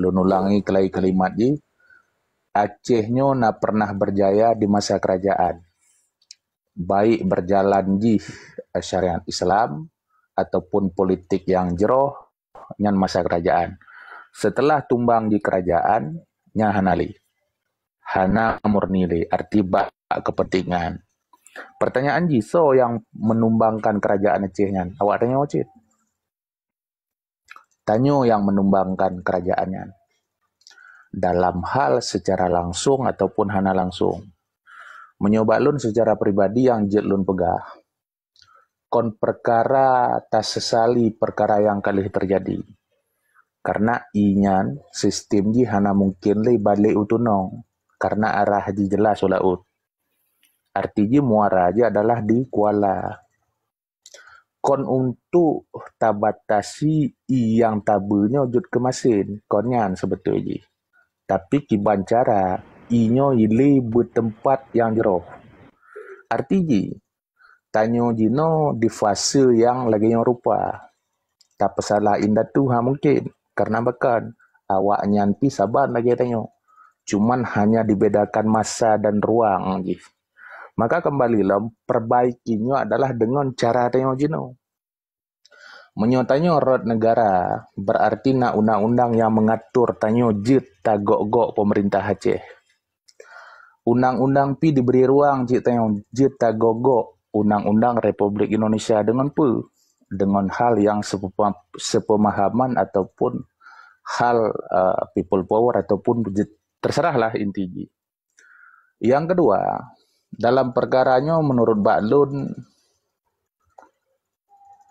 Lun ulangi kelai kalimat ji. Acehnya na pernah berjaya di masa kerajaan. Baik berjalan ji syariat Islam ataupun politik yang jeroh nyan masa kerajaan. Setelah tumbang di kerajaan, nya hanali. Hana murnili, arti bak kepentingan. Pertanyaan ji, so yang menumbangkan kerajaan Aceh nyan. Awak tanya Ocit. Tanyo yang menumbangkan kerajaannya. Dalam hal secara langsung ataupun hana langsung. Menyoba lun secara pribadi yang jet lun pegah. Kon perkara tak sesali perkara yang kali terjadi. Karena inyan sistem ji hana mungkin li balik utunong. Karena arah ji jelas ulaut. Arti ji muara ji adalah di Kuala. Kon untuk tabatasi yang tabunya wujud kemasin. Konyan sebetulnya ji. Tapi kiban cara inyo ili bertempat yang jeroh. Arti ji, tanyo jino di fase yang lagi yang rupa. Tak pesalah indah tu mungkin. Karena bahkan awak nyanti saban lagi tanyo. Cuman hanya dibedakan masa dan ruang ji. Maka kembalilah perbaikinya adalah dengan cara tanyo jino. Menyotanya rot negara berarti nak undang-undang yang mengatur tanyo jit tagok-gok pemerintah Aceh. Undang-undang pi diberi ruang jit tanyo jit tagok-gok undang-undang Republik Indonesia dengan pu dengan hal yang sepemahaman ataupun hal people power ataupun terserahlah intinya. Yang kedua, dalam perkaranya menurut Baklun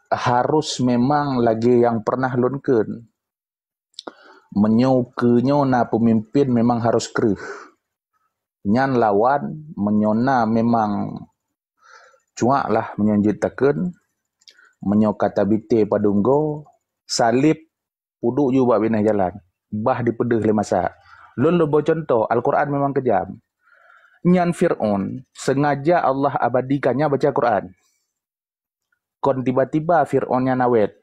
harus memang lagi yang pernah lunken. Menyukunya na pemimpin memang harus kerih. Nyan lawan menyona memang cuak lah menyonjitakan. Menyokata bite padunggo. Salib puduk juga binah jalan. Bah dipedeh le masa. Lun lobo contoh, Al-Quran memang kejam. Nyan Fir'aun sengaja Allah abadikannya baca Quran. Kon tiba-tiba Fir'aunnya nawet.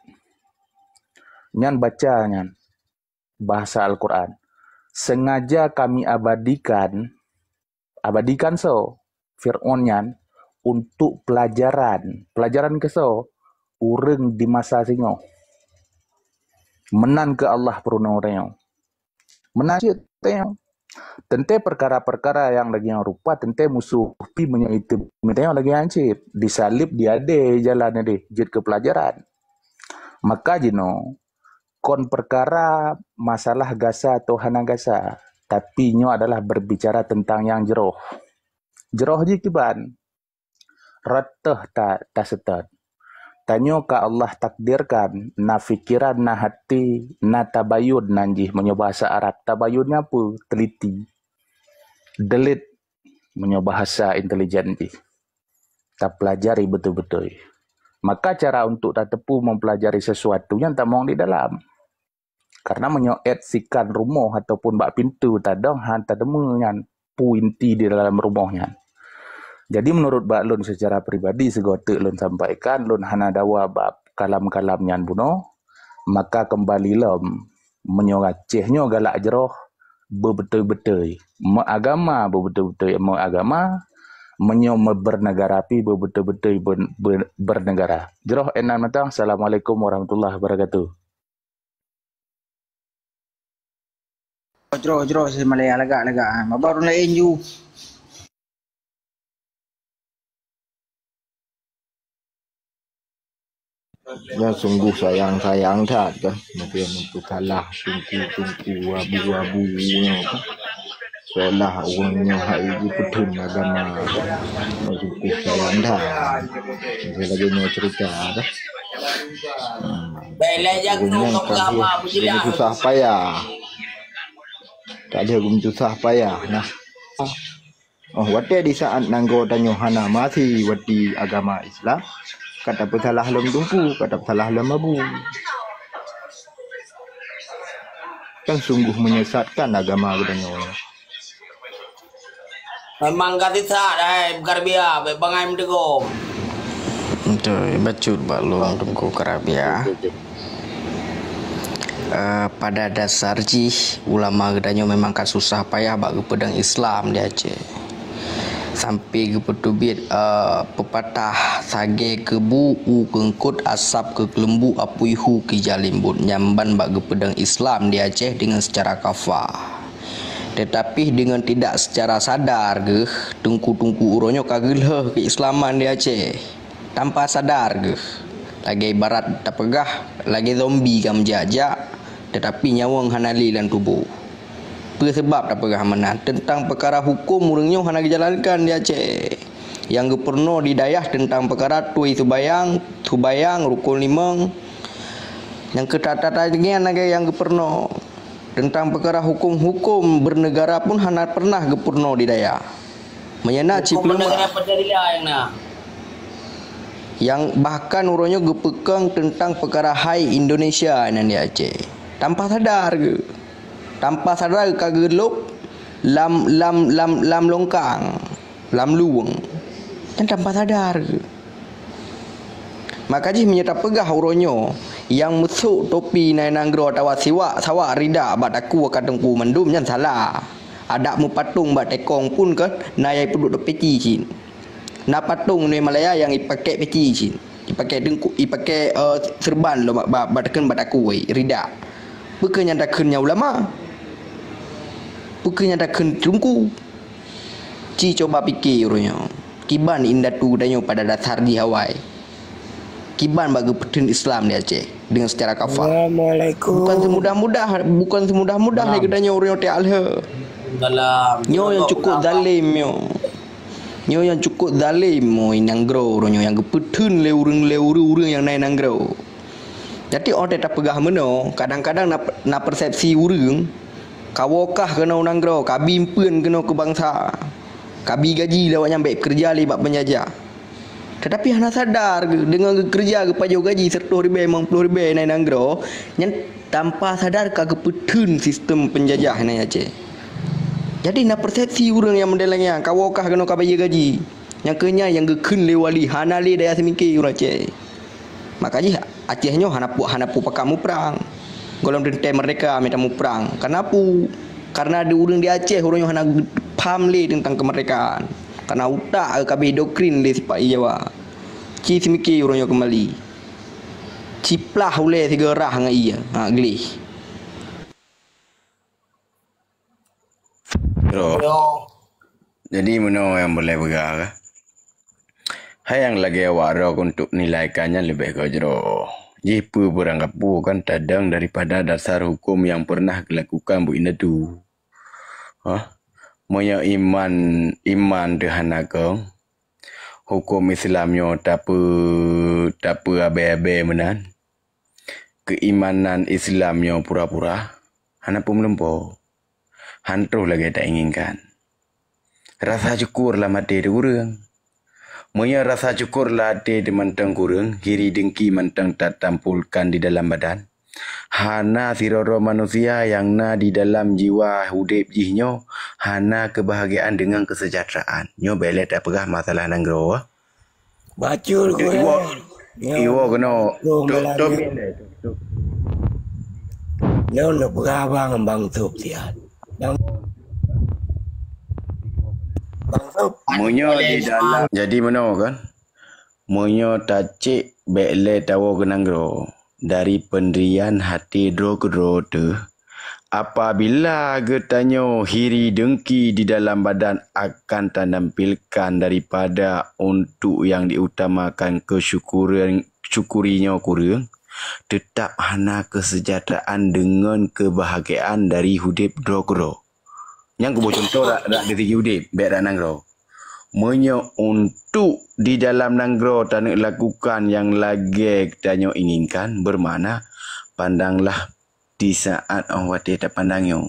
Nyan baca nyan. Bahasa Al-Quran. Sengaja kami abadikan so. Fir'aun nyan. Untuk pelajaran. Pelajaran ke so. Ureng di masa singo. Menan ke Allah perunang-urang. Menan cik. Tentu perkara-perkara yang lagi yang rupa tentu musuh pi menyaitu yang lagi hancip disalib dia de jalan de jet ke pelajaran maka jino kon perkara masalah gasa atau hana gasa tapi nyo adalah berbicara tentang yang jeroh ji kiban ratah ta setat tanyo ka Allah takdirkan na fikiran na hati na tabayud nanjih menyoba bahasa Arab tabayudnya apa teliti delit menyoba bahasa intelijen ji tak pelajari betul-betul maka cara untuk tak tepu mempelajari sesuatu yang tak mau di dalam karena menyoet sikan rumah ataupun bak pintu tadong han tademengan pu inti di dalam rumahnya. Jadi menurut Baklun secara pribadi segotek lun sampaikan lun hana dawa bab kalam-kalam nyan buno maka kembali lom menyongacehnya galak jeroh bebetul-betul agama bebetul-betul agama bernegara pi bebetul-betul bernegara jeroh enan matang. Assalamualaikum warahmatullahi wabarakatuh. Jeroh semalaya lagak baru lain ju. Ya sungguh sayang tak kan mungkin untuk kalah tungku abu-abu apa seolah orangnya hari petun agama sungguh sayang tak saya lagi mau cerita dah jadi susah payah tak ada gum susah payah nah wate di saat nanggo tanyo hana masih wati agama Islam kata pesalah lem tumpu, kata pesalah lem abu. Kan sungguh menyesatkan agama bedanya. Memang katisa dah Karabia, bangai mendego. Itu bacut balung tungku Karabia. Pada dasar jih ulama gedanyo memang kan susah payah bagi pedang Islam dia Aceh. Sampai ke petubit pepatah sage kebu u kengkut asap ke kelembu apuihu ke jalimbut nyamban bagi pedang Islam di Aceh dengan secara kafah. Tetapi dengan tidak secara sadar ke tungku-tungku uronyo kageleh keislaman di Aceh. Tanpa sadar ke lagi ibarat tak pegah lagi zombie kam jajak tetapi nyawang hanali dalam tubuh. Apa sebab tak pegah mana tentang perkara hukum urangnya hana dijalankan di Aceh. Yang gepurno di dayah tentang perkara tui subayang rukun limang. Yang ketatatannya lagi yang gepurno tentang perkara hukum-hukum bernegara pun hana pernah gepurno di dayah. Menyana ciplema yang bahkan urangnya gepekang tentang perkara hai Indonesia nan di Aceh. Tanpa sadar ke kagelup lam longkang lam luang dan tanpa sadar ke maka jih menyata pegah uronyo yang mesuk topi nai nanggro tawa siwak sawak rida bat aku kadengku mendum yang salah ada mu patung bat tekong pun kan nai peduk peci cin na patung ni Malaya yang ipakai peci cin ipakai dengku ipakai serban lo bat aku rida bukannya dakenya ulama bukannya daken tungku ci coba fikir urunyo kiban indatu danyo pada dasar di Hawaii kiban bagi pedun Islam di Aceh dengan secara kafah. Assalamualaikum. Bukan semudah-mudah lagi danyo urunyo te alha dalam nyo yang cukup zalim nyo yang cukup zalim mo inanggro urunyo yang gepedun le urang yang naik nanggro. Jadi orang tak pegah meno kadang-kadang na persepsi urang kawokah kena unanggro kabi impeun kena ke bangsa kabi gaji lawak nyampe kerja libat penjajah tetapi hana sadar dengan kerja ke pajau gaji 100,000 50,000 naik nanggro yang tanpa sadar ke pedun sistem penjajah ni Aceh. Jadi na persepsi urang yang mendelangnya kawokah kena kabi gaji yang kenya yang gekun lewali hana le daya semikir urang Aceh. Makanya Acehnya hanapu pakamu perang. Golong dentai mereka minta mu perang. Karena ada orang di Aceh orangnya hana paham le tentang kemerdekaan. Karena utak kabeh doktrin le sipak Jawa. Ci semikir orangnya kembali. Ciplah oleh tiga rah dengan ia. Gelih. Jadi mana yang boleh bergerak? Hai yang lagi awak rok untuk nilaikannya lebih ke jero. Jipu beranggapu kan tadang daripada dasar hukum yang pernah dilakukan bu ina tu. Moya iman dehanakong. Hukum Islamnya tak abe-abe menan. Keimanan Islamnya pura-pura. Hana pun melempo. Hantuh lagi tak inginkan. Rasa syukurlah mati di urang. Moya rasa syukurlah hati di mantang kurang, kiri dengki mantang tak tampulkan di dalam badan. Hana siroro manusia yang na di dalam jiwa hudip jihnyo, hana kebahagiaan dengan kesejahteraan. Nyo belet tak pegah masalah nanggro. Bacul gue. Iwo kena tok. Nyo nak pegah bang tup tiad. Munyo di dalam jadi mana kan? Munyo tacik bekle tawo kenanggro dari pendirian hati dro tu. Apabila getanyo hiri dengki di dalam badan akan tampilkan daripada untuk yang diutamakan syukurinya kurang, tetap hana kesejahteraan dengan kebahagiaan dari hudip dro. Yang kubu contoh rak di tinggi udip, baik rak nanggro. Menyo untuk di dalam nanggro tak nak lakukan yang lagi kita inginkan, bermakna pandanglah di saat awak tak pandangnya.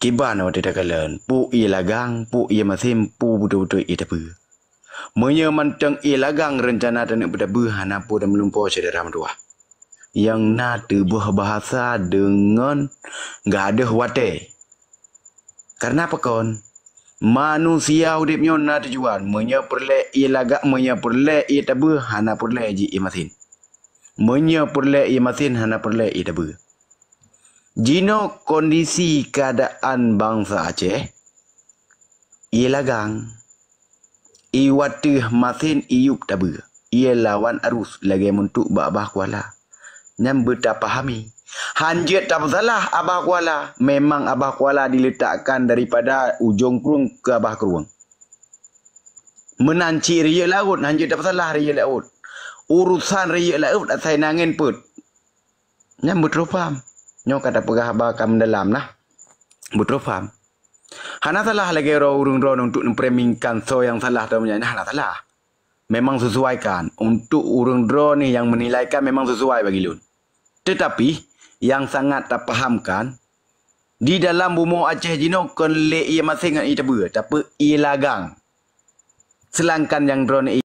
Kiban awak tak kalian, pu ia lagang, pu ia masim, pu betul-betul ia tak ber. Menyo mantang ia lagang rencana tak nak berdabu, hana pu dan melumpur saudara mendua. Yang nak tebuh bahasa dengan gak ada wate. Karena apa kon? Manusia hidupnya na tujuan. Menya perle ia lagak, menya perle ia tabu, hana perle ji ia masin. Menya perle ia masin, hana perle ia tabu. Jino kondisi keadaan bangsa Aceh, ia lagang. Iwatih masin iup tabu. Ia lawan arus lagi untuk Abah Kuala. Nyam bertapahami. Hanjit tak salah Abah Kuala. Memang Abah Kuala diletakkan daripada ujung kurung ke Abah Keruang. Menanci ria laut. Hanjit tak salah ria laut. Urusan ria laut saya nangin put. Nyam betul faham. Nyo kata pegah Abah akan mendalam nah. Betul faham. Hana salah lagi urung untuk mempremingkan so yang salah dalam menyanyi. Hana salah. Memang sesuaikan. Untuk urung drone ni yang menilaikan memang sesuai bagi Lun. Tetapi yang sangat tak fahamkan di dalam bumi Aceh Jino kon le ia masing dengan ia tabu. Tapi ia lagang. Selangkan yang drone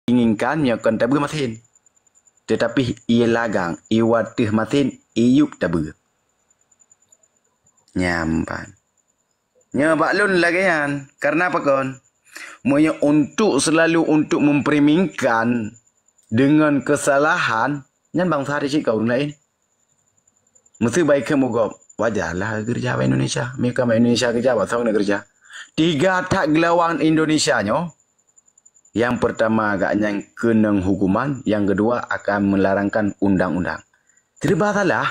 inginkan yang kon tabu masin. Tetapi ia lagang. Ia watih masin iup tabu. Nyampan. Nya baklun lagi kan. Karena apa kon? Monya untuk selalu untuk mempermingkan dengan kesalahan nyan bangsa di kau orang lain. Mesti baik ke mogok. Wajarlah kerja di Indonesia. Mereka di Indonesia kerja apa tahu nak kerja. 3 tak gelawang Indonesia nyo. Yang pertama agaknya kena hukuman, yang kedua akan melarangkan undang-undang. Tidak salah.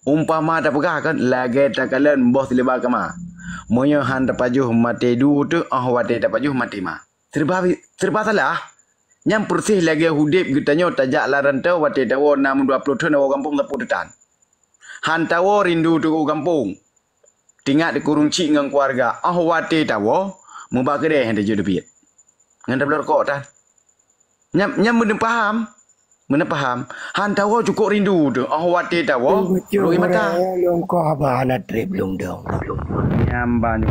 Umpama tak pegah kan lagi tak kalian bos lebar kama. Moyo han tapajuh mati du tu wate tapajuh mati ma. Serba salah. Yang persih lagi hudip getanyo tajak laran tau wate tawo 620 tahun awak kampung tapu detan. Han tawo rindu tu kampung. Tinggal di kurung cik dengan keluarga. Wate tawo mubak kedai yang tajak debit. Ngan tak belor kok tan. Nyam benar faham. Mana faham? Han tawo cukup rindu tu. Wate tawo. Rui mata. Long ko ba na trip long dong. Nyamban.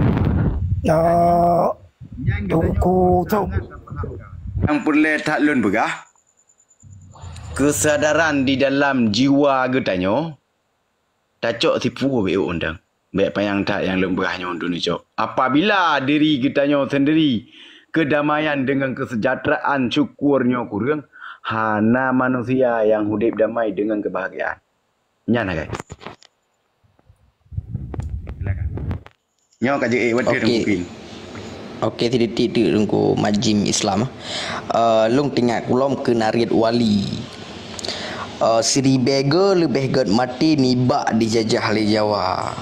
Tungku tu. Yang perlu tak lun begah. Kesadaran di dalam jiwa getanyo. Tacok tipu be undang. Baik payang tak yang lun begahnya untuk nicok. Apabila diri getanyo sendiri kedamaian dengan kesejahteraan syukurnya kurang. Hana manusia yang hidup damai dengan kebahagiaan. Nyana guys. Silakan. Nyo kaje wadir mungkin. Okey titik rungku majim Islam. Long tinggal kulom ke Narid Wali. Siri bega lebih gad mati nibak dijajah oleh Jawa.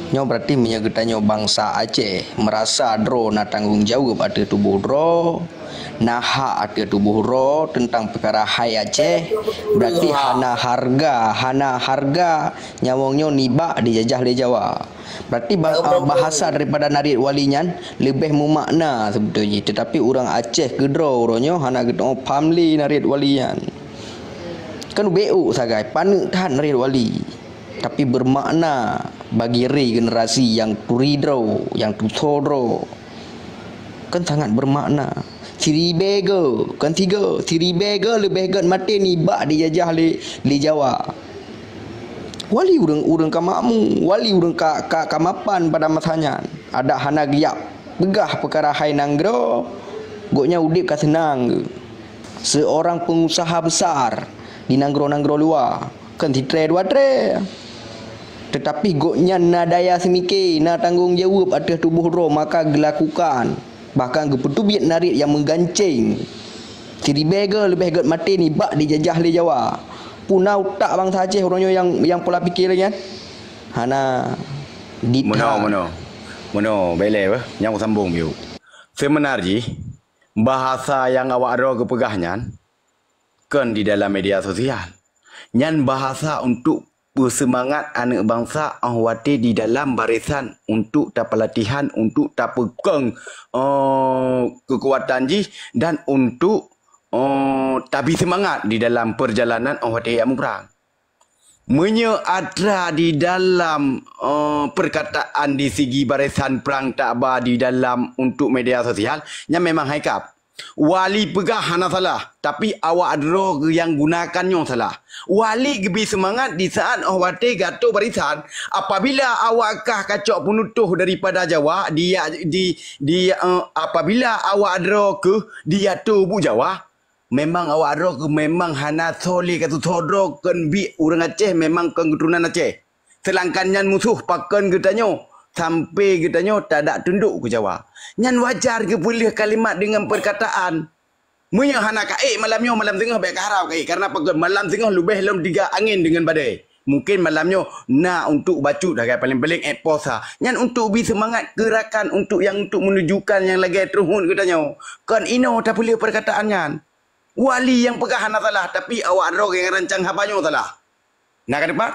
Nyo berarti menyagetanyo bangsa Aceh merasa dro na tanggung jawab ada tubuh dro. Nah hak ada tubuh ro tentang perkara hai Aceh berarti hana harga nyawangnya nibak dijajah oleh Jawa. Berarti bahasa daripada Narid Walinyan lebih memakna sebetulnya. Tetapi orang Aceh gedro orangnya hana gedro pamli Narid Walian. Kan BU sagai panik tahan Narid Wali. Tapi bermakna bagi generasi yang turidro, yang tutodro. Kan sangat bermakna. Siri bega kan 3 siri bega lebih gad mati ni bak dijajah li Jawa. Wali urang kamakmu, wali urang kamapan pada masanya. Ada hana giap begah perkara hai nanggro. Goknya udip ka senang. Seorang pengusaha besar di nanggro luar kan titre dua tre. Tetapi goknya nadaya semikir, na tanggung jawab atas tubuh roh maka gelakukan. Bahkan kepetubiat Narid yang menggancing. Siri bega lebih gad mati ni bak dijajah oleh Jawa. Punau tak bangsa Aceh orangnya yang pola fikir lagi kan. Hana dita. Mono bele bah yang sambung biu. Sebenarnya bahasa yang awak ada kepegahnya kan di dalam media sosial. Nyan bahasa untuk bersemangat anak bangsa ahwati di dalam barisan untuk tak pelatihan, untuk tak pegang kekuatan ji dan untuk tabi semangat di dalam perjalanan ahwati yang perang. Ada di dalam perkataan di segi barisan perang tak ba di dalam untuk media sosial yang memang haikap. Wali pegah hana salah, tapi awak ada yang gunakannya salah. Wali lebih semangat di saat awak gato barisan. Apabila awakkah kacok penutuh daripada Jawa, apabila awak ada ke dia tu bu Jawa, Memang awak ro ke memang hana soli katu thodro kan bi orang Aceh memang kan keturunan Aceh. Selangkan nyan musuh pakan getanyo sampai getanyo tak ada tunduk ke Jawa. Nyan wajar ke boleh kalimat dengan perkataan. Munya hana kaik malamnya malam tengah baik harap kaik karena pakai malam tengah lebih lom 3 angin dengan badai. Mungkin malamnya nak untuk bacut dah paling-paling posa. Nyan untuk bi semangat gerakan untuk yang untuk menunjukkan yang lagi terhun getanyo. Kan ino tak boleh perkataan nyan. Wali yang pegah hana salah tapi awak roh yang rancang habanyo salah. Nak ke depan?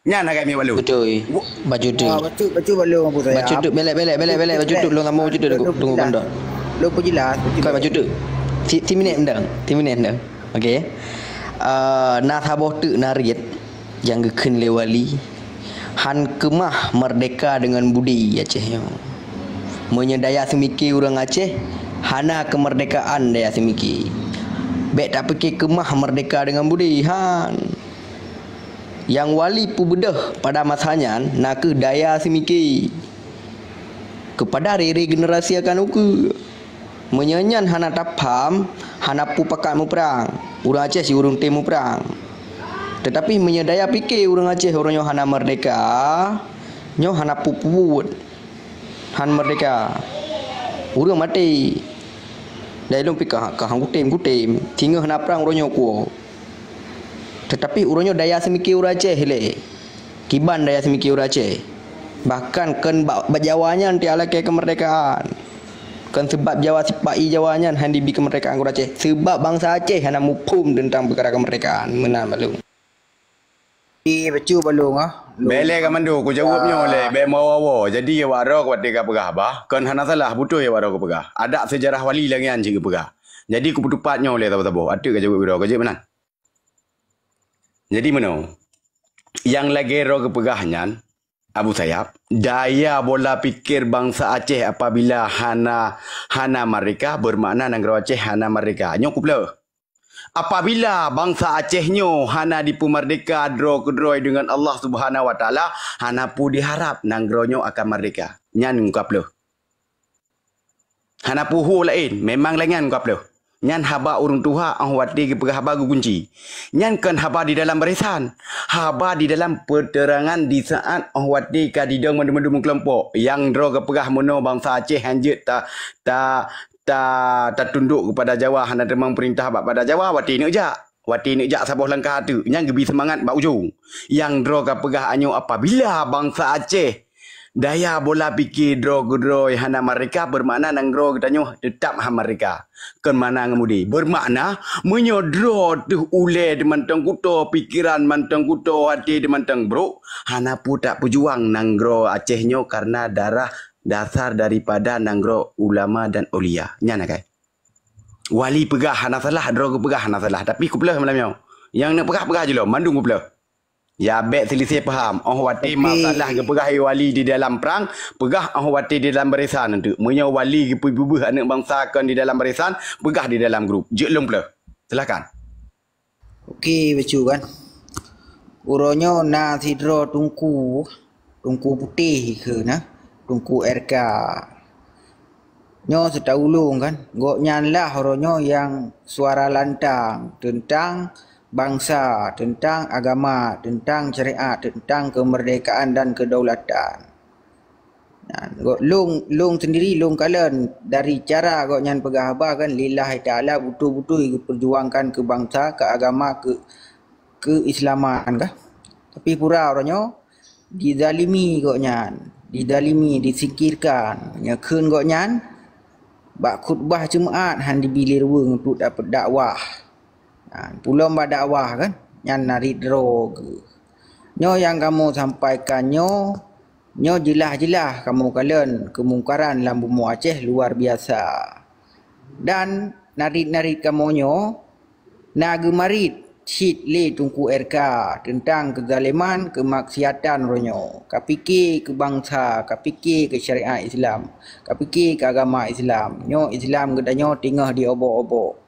Nya nak kami walu. Betul. Baju tu. Baca balung apa saya. Baju tu belek baju tu long sama baju tu tunggu bandar. Lu pun jelas. Kau baju tu. 10 minit mendang. 10 minit mendang. Okey. Na thaboh tu narit yang gekun le wali. Han kemah merdeka dengan budi Aceh. Menyedaya semiki orang Aceh, hana kemerdekaan daya semiki. Baik tak fikir kemah merdeka dengan budi han. Yang wali pu bedah pada masanya nak ke daya semiki. Kepada rere generasi akan uku. Menyanyan hana tak faham, hana pu pakat mu perang. Orang Aceh si urung temu perang. Tetapi menyedaya fikir orang Aceh orang yang hana merdeka, nyo hana pu puut. Han merdeka. Urang mati. Dai long pikah ka hang kutem tinggal hana perang uronyo ku. Tetapi uronyo daya semiki ura Aceh le. Kiban daya semiki ura Aceh. Bahkan kan bajawanya nanti ala ke kemerdekaan. Kan sebab Jawa sipai Jawanya handi bi kemerdekaan ura Aceh. Sebab bangsa Aceh hana mupum tentang perkara kemerdekaan menang balung. Baca balung ah. Bele ka mandu ku jawabnya oleh be mawawo. Jadi awak ro ku tika pegah bah. Kan hana salah butuh ya waro ku pegah. Ada sejarah wali lagi an ke pegah. Jadi ku petupatnya oleh tahu-tahu. Ada ke jawab ro ke mana? Jadi mana? Yang lagi ro ke pegahnya Abu Sayyaf, daya bola pikir bangsa Aceh apabila hana mereka bermakna negara Aceh hana mereka. Nyo ku pula. Apabila bangsa Acehnyo hana dipumerdeka droi dengan Allah Subhanahu Wa Taala, hana pu diharap nangronyo akan merdeka. Nyan ngungkap lo. Hana puhu lain, memang lengan ngungkap lo. Nyan haba urung tuha ang wati ke pegah haba kunci. Nyan kan haba di dalam barisan. Haba di dalam peterangan di saat ang wati ka di dong mendu kelompok yang dro ke pegah mono bangsa Aceh hanjut tak tunduk kepada Jawa hana demang perintah pada Jawa wati ni jak sabuh langkah tu yang gebi semangat bak ujung yang dro ka pegah anyo apabila bangsa Aceh daya bola pikir dro hana mereka bermakna nang dro getanyo tetap ha mereka kan mana ngemudi bermakna menyodro tu ule de mantang kuto pikiran mantang kuto hati de mantang bro hana pu tak pejuang nang dro Acehnyo karena darah dasar daripada nanggro ulama dan ulia. Nyana kai. Wali pegah hana salah, dro pegah hana salah. Tapi ku pelah malamnya. Yang nak pegah je lo, mandung ku pelah. Ya bet selisih faham. Oh wati masalah ke pegah wali di dalam perang, pegah oh wati di dalam barisan nanti. Munya wali ke pubuh anak bangsa kan di dalam barisan, pegah di dalam grup. Je long pelah. Silakan. Okey, baca kan. Uronyo na sidro tungku putih ke nah. Tungku RK nyo setahulung kan goknya lah horonyo yang suara lantang tentang bangsa, tentang agama, tentang syariat, tentang kemerdekaan dan kedaulatan. Nah, lung sendiri lung kalian dari cara goknya pegah haba kan lillahi taala betul-betul perjuangkan ke bangsa, ke agama, ke keislaman kah. Tapi pura horonyo dizalimi goknya. Didalimi, disikirkan, nyakun gok nyan, bak khutbah Jumaat han dibilir weng untuk dapat dakwah. Pulau mbak dakwah kan, nyan nari drog. Nyo yang kamu sampaikan nyo jelas-jelas kamu kalian kemungkaran dalam bumi Aceh luar biasa. Dan narit-narit kamu nyo, nagemarit Syid le tungku RK tentang kezaliman, kemaksiatan ronyo. Kapiki ke bangsa, kapiki ke syariat Islam, kapiki ke agama Islam. Nyo Islam gedanyo tinggal di obok-obok.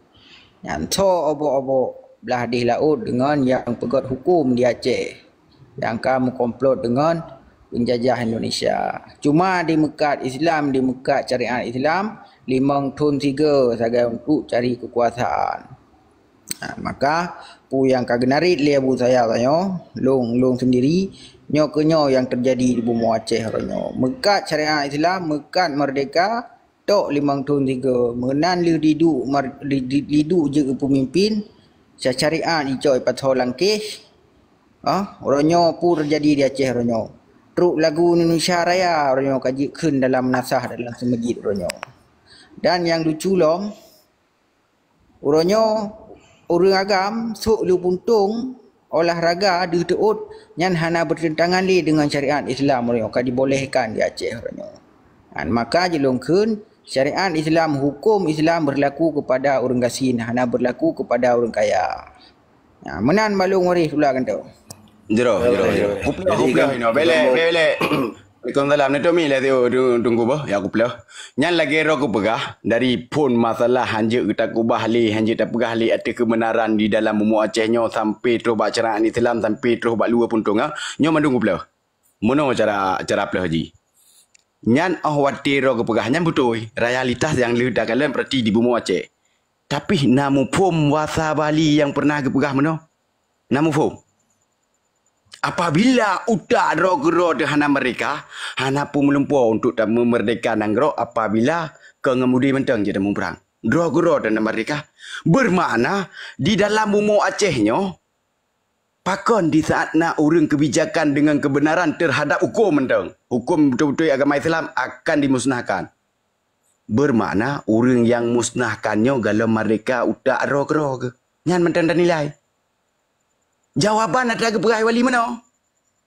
Yang so obok-obok belah di laut dengan yang pegot hukum di Aceh. Yang kamu komplot dengan penjajah Indonesia. Cuma di Mekat Islam, di Mekat syariat Islam, 5 tahun 3 sebagai untuk cari kekuasaan. Maka pu yang kagenarit le abu saya tanyo long sendiri nyo kenyo yang terjadi di bumi Aceh ronyo. Mekat syariat Islam, mekat merdeka tok 5 tahun 3 menan lidu je pemimpin syariat icoi patho langkih. Ronyo pu terjadi di Aceh ronyo. Truk lagu Indonesia Raya ronyo kaji keun dalam nasah dalam semejid ronyo. Dan yang lucu lom ronyo orang agam sok lu puntung olahraga di teut nyan hana bertentangan li dengan syariat Islam ronyo ka dibolehkan di Aceh ronyo. Maka jelongkeun syariat Islam, hukum Islam berlaku kepada orang gasin, hana berlaku kepada orang kaya. Menan balung waris pula kan tu. Jero. Kuplah ino bele. Ikon dalam ni Tommy lah tunggu bah ya kuplah. Nyan lagi ro ku pegah dari pun masalah hanje kita kubah li hanje tak pegah li ada kebenaran di dalam bumi Aceh nyo sampai terus bak syariat Islam sampai terus bak luar puntung nyo mandung kuplah. Mono cara plah haji. Nyan watir ro ku pegah nyan betul realitas yang lu dah kalian perti di bumi Aceh. Tapi namu pom wasa Bali yang pernah ke pegah meno? Namu pom. Apabila utak ro de hana mereka, hana pun melumpur untuk memerdekakan nanggro apabila kengemudi mentang je dalam perang. Ro dan mereka bermakna di dalam bumi Acehnya pakon di saat nak urang kebijakan dengan kebenaran terhadap hukum mentang. Hukum betul-betul agama Islam akan dimusnahkan. Bermakna orang yang musnahkannya kalau mereka utak ro ke. Nyan mentang dan nilai. Jawaban ada ke perai wali mana?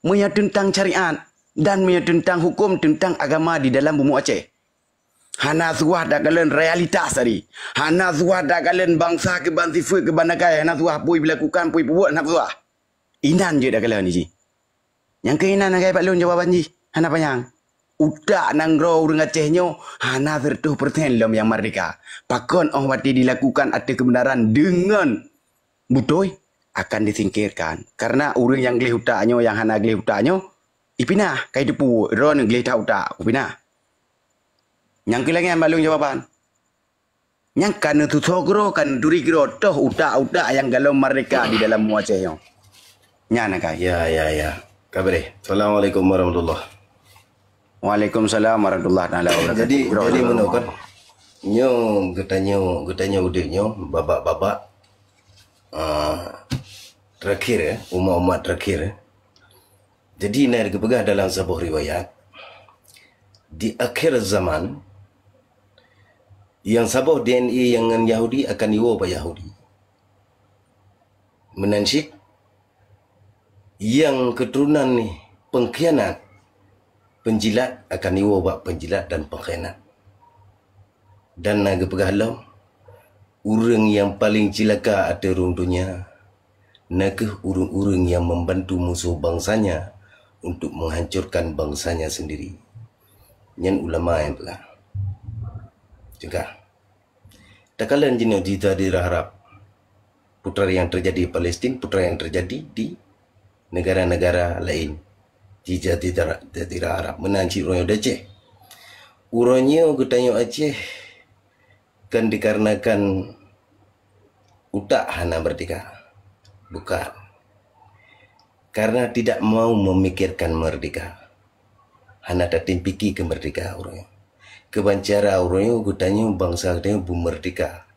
Menya tentang syariat dan menya tentang hukum tentang agama di dalam bumi Aceh. Hana suah dak kalian realitas tadi. Hana suah dak kalian bangsa ke bansifu ke banakai. Hana suah pui berlakukan pui buat hana suah. Inan je dak kalian ni ji. Yang keinan agai Pak Lun jawaban ji. Hana panjang. Udak nanggro urang Acehnya hana 100% lom yang merdeka. Pakon wati dilakukan ada kebenaran dengan betul akan disingkirkan karena orang yang gelih utaknya yang hana gelih utaknya ipinah kai depu ron gelih tak utak upinah yang kelagi yang balung jawaban yang kan tu sogro kan duri gro toh utak yang galau mereka di dalam Acehnya nyana kai ya kabare. Assalamualaikum warahmatullahi. Waalaikumsalam warahmatullahi wabarakatuh. Jadi mana kan nyo getanya udiknya babak terakhir umat terakhir. Jadi ini dipegah dalam sebuah riwayat di akhir zaman yang sebuah DNA yang Yahudi akan dibawa pada Yahudi. Menansik yang keturunan ni pengkhianat penjilat akan dibawa penjilat dan pengkhianat. Dan naga pegahlau orang yang paling cilaka ada orang dunia naga orang-orang yang membantu musuh bangsanya untuk menghancurkan bangsanya sendiri. Yang ulama yang telah juga tak kalah jenis di daerah Arab putra yang terjadi di Palestin, putra yang terjadi di negara-negara lain di daerah Arab menanci orang Aceh. Urangnya ketanya Aceh kan dikarenakan utak hana merdeka. Bukan. Karena tidak mau memikirkan merdeka. Hana tak timpiki ke merdeka orangnya. Kebancara orangnya gutanya bangsa katanya merdeka.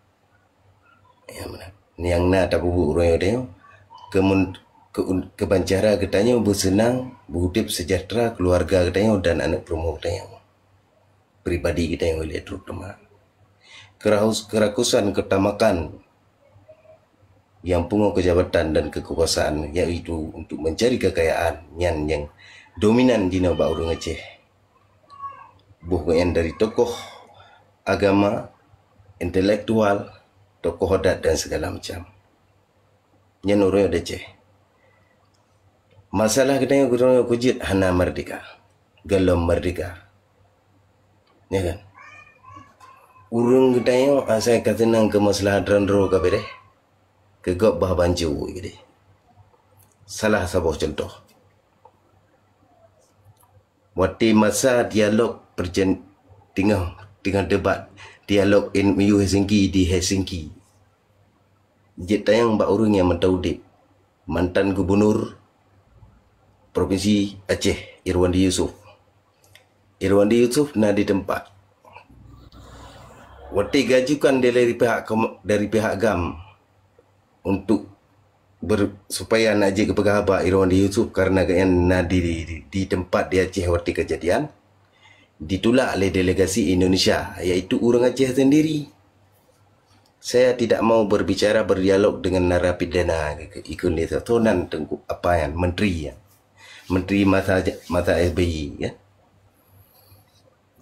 Ya mana? Yang nak tak bubu orangnya kebancara katanya bersenang, berhutip sejahtera keluarga katanya dan anak perempuan katanya. Pribadi kita yang lihat terutama. Kerakusan ketamakan yang punguh kejabatan dan kekuasaan yaitu untuk mencari kekayaan yang dominan di Nabak orang Aceh. Bukan dari tokoh agama, intelektual, tokoh adat dan segala macam. Yang orang Aceh. Masalah kita yang orang kujit hana merdeka. Galam merdeka. Ya kan? Urung kita yang saya kata nang kemaslahatan ro kabeh. Kegok bah banju gitu. Salah sebuah contoh. Waktu masa dialog tengah debat dialog MU Helsinki di Helsinki. Jit tayang bak urang yang mentaudip. Mantan Gubernur Provinsi Aceh Irwandi Yusof. Irwandi Yusof na di tempat. Wati gajukan dari pihak GAM untuk supaya nak je ke pegawai Irwandi Yusof karena na di tempat di Aceh waktu kejadian ditolak oleh delegasi Indonesia, iaitu orang Aceh sendiri. Saya tidak mau berdialog dengan narapidana ikut Tonan Tengku apa yang menteri masa SBY ya.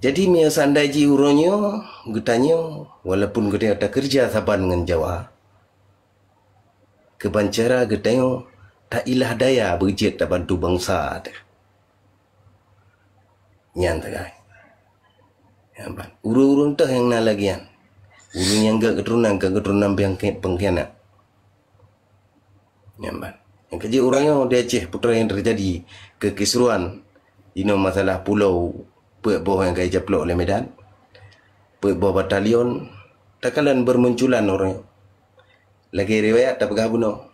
Jadi mia sandaji uronyo getanya walaupun kita ada kerja Sabah dengan Jawa kebancara getanya tak ilah daya berjet tak bantu bangsa ada. Nyan tagai. Urung-urung tah yang nalagian. Urung yang gak keturunan pengkhianat. Nyan. Yang kerja orangnya di Aceh putra yang terjadi kekisruan masalah pulau Puak bawah yang kaya japlok oleh Medan, Puak bawah batalion, takalan bermunculan orang. Lagi riwayat tak pegah bunuh.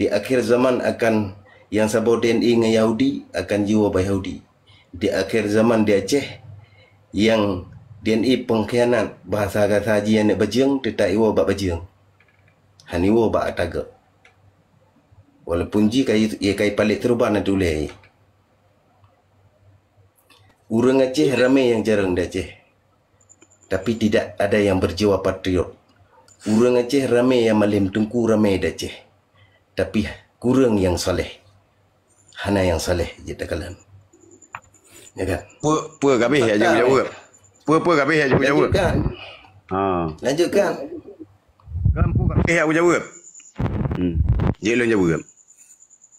Di akhir zaman akan yang sabot TNI dengan Yahudi akan jiwa by Yahudi. Di akhir zaman di Aceh yang TNI pengkhianat bahasa kata haji yang nak bajeng, tetap iwa bak bajeng. Haniwa bak ataga. Walaupun jika ia kai palit teruban nak tulis. Orang Aceh ramai yang jarang di Aceh. Tapi tidak ada yang berjiwa patriot. Orang Aceh ramai yang malim tungku ramai di Aceh. Tapi kurang yang soleh. Hana yang soleh je takalan. Ya kan? Puak habis aja jawab. Puak habis aja jawab. Lanjutkan. Lanjutkan. Kan puak habis aku jawab. Jelon jawab.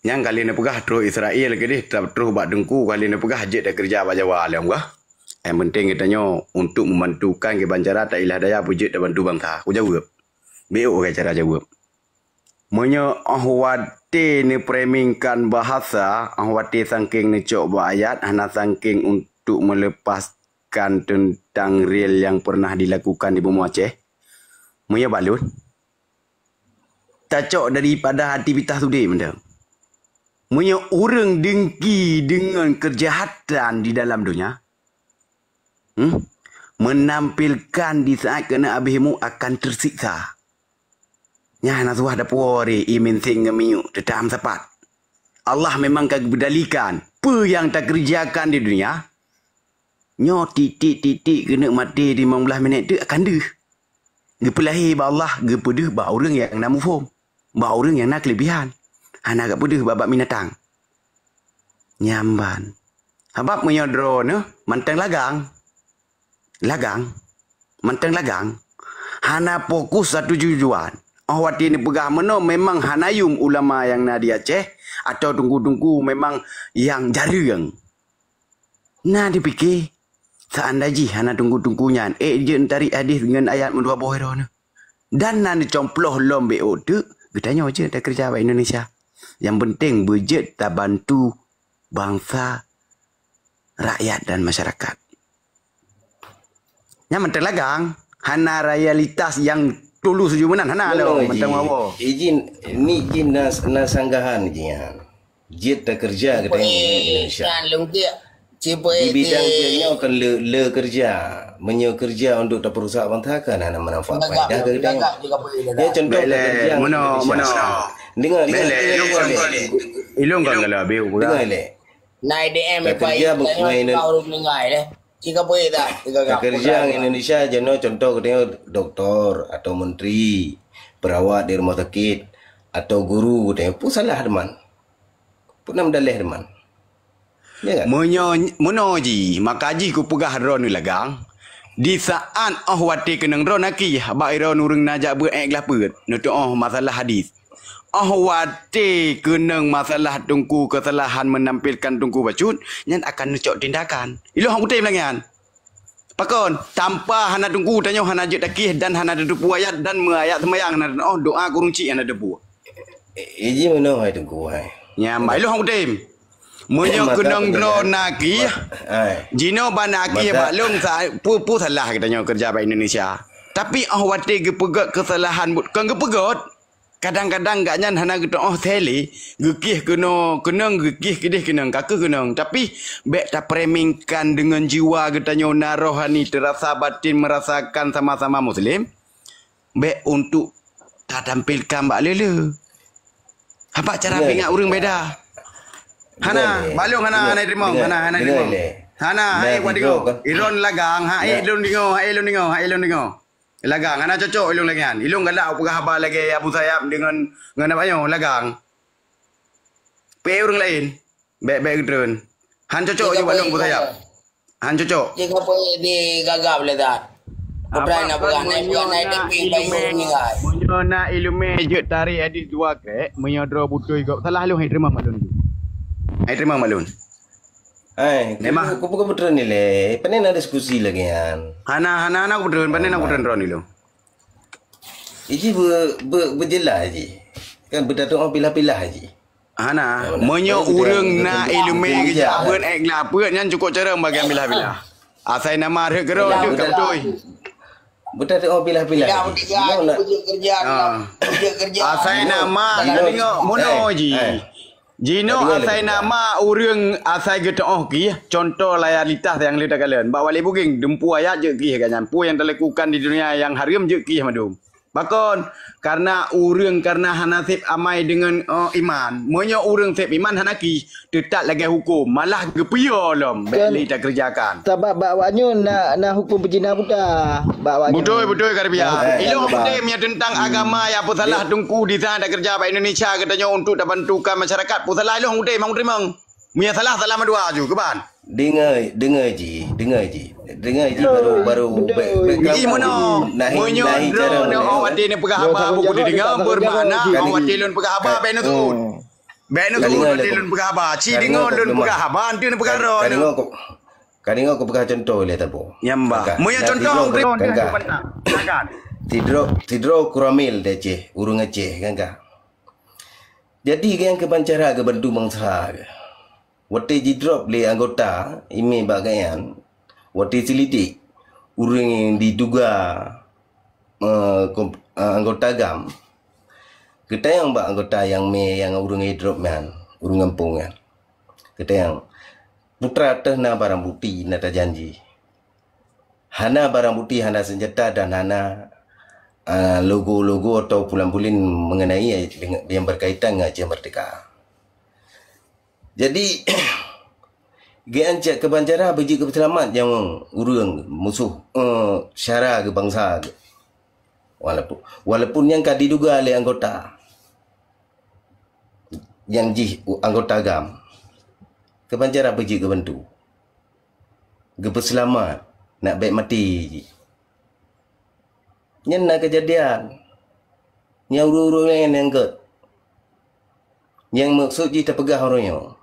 Yang kali ni pegah terus Israel ke dia terus buat dengku kali ni pegah jet dah kerja apa Jawa alam kah? Yang penting katanya untuk membantukan ke Banjara tak ilah daya pujet dah bantu bangsa. Aku jawab. Beok ke cara jawab. Menyo ahwati ni framingkan bahasa, ahwati saking ni cok buat ayat, hana saking untuk melepaskan tentang real yang pernah dilakukan di Bumi Aceh. Menyo balun. Tak cok daripada aktivitas tu dia benda. Punya orang dengki dengan kejahatan di dalam dunia. Menampilkan di saat kena abihmu akan tersiksa. Nya nasuah ada puari imin sing ngemiu tetam sepat. Allah memang kagak berdalikan apa yang tak kerjakan di dunia. Nyo titik-titik kena mati 15 minit tu akan deh. Gepelahi ba Allah gepedeh ba orang yang namu form. Ba orang yang nak kelebihan. Anak agak pedih babak binatang. Nyamban. Habab punya drone mantang lagang. Mantang lagang. Hana fokus satu tujuan. Awati ni pegah mana memang hanayum ulama yang nak di Aceh. Atau tunggu-tunggu memang yang jarang. Nah dipikir. Seandainya hana tunggu-tunggunya. Je tarik hadis dengan ayat mendua bohero ni. Dan nak dicomploh lombe tu. Getanya aja tak kerja apa Indonesia. Yang penting budget tak bantu bangsa, rakyat dan masyarakat. Yang mentang lagang, hana realitas yang tulus jumanan hana lo mentang apa. Izin ni izin nasanggahan jian. Jet tak kerja ke Indonesia. Di bidang dia kan le kerja, menyo kerja untuk tak perusahaan bangsa kan hana manfaat faedah ke dia. Dia contoh kerja. Mana dengar ilong kan kalau habis dengar le. Nai DM kerja bukan kau dengar le. Jika boleh tak kerja di Indonesia jeno contoh katanya doktor atau menteri, perawat di rumah sakit atau guru katanya pun salah deman. Pun nam dalih deman. Ya kan? Monoji makaji ku pegah ron ni lagang. Di saat ahwati kenang ron aki abak ron urang najak beek lapet nutu masalah hadis. Ahwati kenang masalah tungku kesalahan menampilkan tungku bacut yang akan necok tindakan. Ilo hang putih belangian. Pakon tanpa hana tungku tanya hana jet takih dan hana depu ayat dan meayat semayang hana doa kurunci hana depu. Iji mana hai tungku hai. Nyambai ilo hang putih. Menyo kenang drone naki. Jino banaki balung pu salah katanya kerja ba Indonesia. Tapi wati gepegot kesalahan kan gepegot. Kadang-kadang gaknya hana gitu teli gekih kena gekih kedih kena kakak kena tapi bek tak premingkan dengan jiwa getanya rohani terasa batin merasakan sama-sama muslim bek untuk tak tampilkan bak lele apa cara pingat urang beda hana balung hana terima hana terima hana hai wadigo ilon lagang hai ilon dingo lagang ana cocok ilung lagian ilung galak apa khabar lagi Abu Sayyaf dengan apa yo lagang pe orang lain baik gedron han cocok je balung Abu Sayyaf han cocok jika apa di gagap le dah berani bukan naik ni guys munyo na ilume je tarik hadis dua ke menyodro butoi kau salah lu hai terima malun memang aku bukan betul ni le. Panen ada diskusi lagi kan. Hana aku betul. Panen aku betul ron ni lo. Iji berjelas je. Kan berdatuk orang pilah-pilah je. Hana, menyo urang na ilmu kerja aben ek la apa nyan cukup cara bagi pilah-pilah. Asai nama re gero tu betul. Berdatuk orang pilah-pilah. Kerja. Asai nama tengok mono ji. Jino asai nama urang asai getah ki contoh layalitas yang lita kalian bawa wali buging dempu ayat je ki kan pu yang dilakukan di dunia yang haram je ki madum bakon karena urang karena hanasib amai dengan iman monya urang sip iman hanaki tetap lagi hukum malah gepio lom beli tak kerjakan sebab bawanya nak hukum pejina buta bawanya betul karbia ilmu putih tentang agama yang apa salah tungku di sana tak kerja ba Indonesia katanya untuk tak bantukan masyarakat pu salah ilmu putih mang terima punya salah madua ju ke ban dengar ji baru mono monyo drone wati ni pegah haba buku dengar bermakna wati lun pegah haba benutut wati lun pegah haba ci dengar lun pegah haba antu ni pegah ron kadang aku pegah contoh le tapo nyamba moyo contoh kan tidro kuramil dece urung aceh kan jadi yang kebancara ke bantu bangsa wati jidrop le anggota ime bagayan wati selidik urang yang diduga anggota agam kita yang anggota yang urang drop man urang kampung kan kita yang putra na barang bukti nata janji hana barang bukti hana senjata dan hana logo-logo atau bulan-bulan mengenai yang berkaitan dengan Aceh Merdeka. Jadi Gian cak kebancara bagi keberselamat yang urang musuh syara ke bangsa ke. Walaupun yang diduga oleh anggota yang anggota agam kebancara bagi kebantu keberselamat nak baik mati yang nak kejadian yang urang yang angkat yang maksud je terpegah orangnya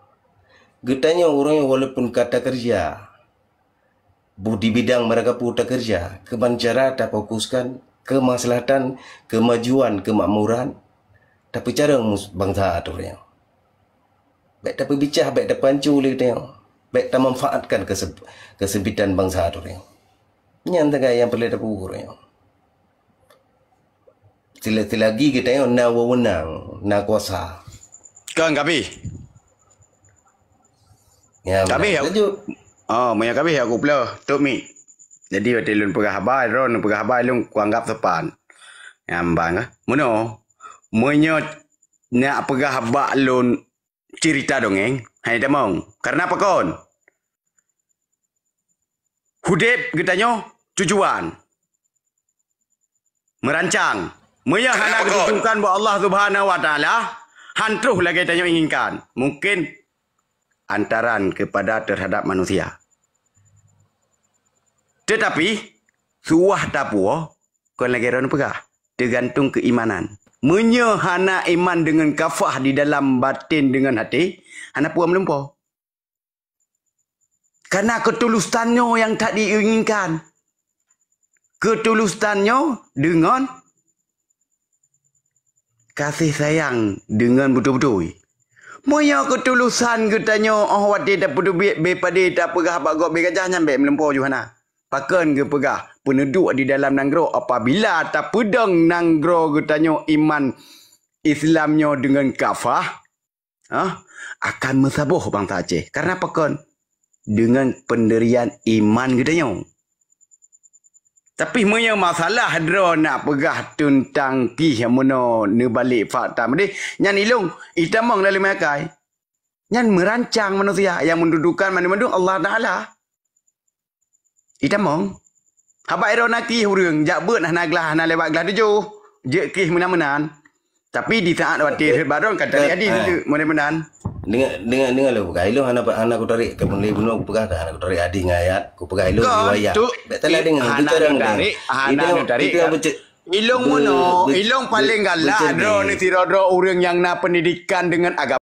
getanya orang walaupun kata kerja di bidang mereka pun tak kerja kebancara tak fokuskan kemaslahatan kemajuan kemakmuran tapi cara bangsa tu orang baik tak berbicara baik tak pancu le tengok baik tak memanfaatkan kesempitan bangsa tu orang yang perlu tak orang lagi kita yang nak wewenang nak kuasa kan kapi ya kapi banyak kapi aku pula tok mi jadi waktu lun pegah habai ron pegah habai lun kuanggap sepan ambang mono menyot nak pegah habak lun cerita dongeng hai damong karena apa kon hudep getanyo tujuan merancang Maya hana ketujukan buat Allah Subhanahu Wa Taala hantruh lagi tanya inginkan mungkin antaran kepada terhadap manusia tetapi suah tapuo kon lagi ron pegah tergantung keimanan Menya hana iman dengan kafah di dalam batin dengan hati hana puan melempau karena ketulusannya yang tak diinginkan ketulusannya dengan kasih sayang dengan betul-betul. Moya ketulusan katanya wati tak pudu be pade tak pegah bak gok be gajah nyambe melempau Johana. Pakan ke pegah penduduk di dalam nanggro apabila tak pedang nanggro getanyo iman Islamnya dengan kafah akan mesabuh bangsa Aceh. Karena pakan dengan pendirian iman getanyo. Tapi punya masalah dro nak pegah tentang yang mana ne balik fakta mesti nyan ilung itamang dalam makai. Nyan merancang manusia yang mendudukan mana-mana Allah Taala. Itamong. Habai ro naki hurung jak beut nah naglah nah lewat gelah tuju. Je kih menan-menan. Tapi di saat waktu baron kata dia di menan-menan. Dengar lo pegai lo anak aku tarik ke mulai bunuh aku pegang anak aku tarik adi ngayat aku pegai lo riwayat. Betul dengar kita orang tarik. Ilung mono, ilung paling galak dro ni tirodro orang yang nak pendidikan dengan agama.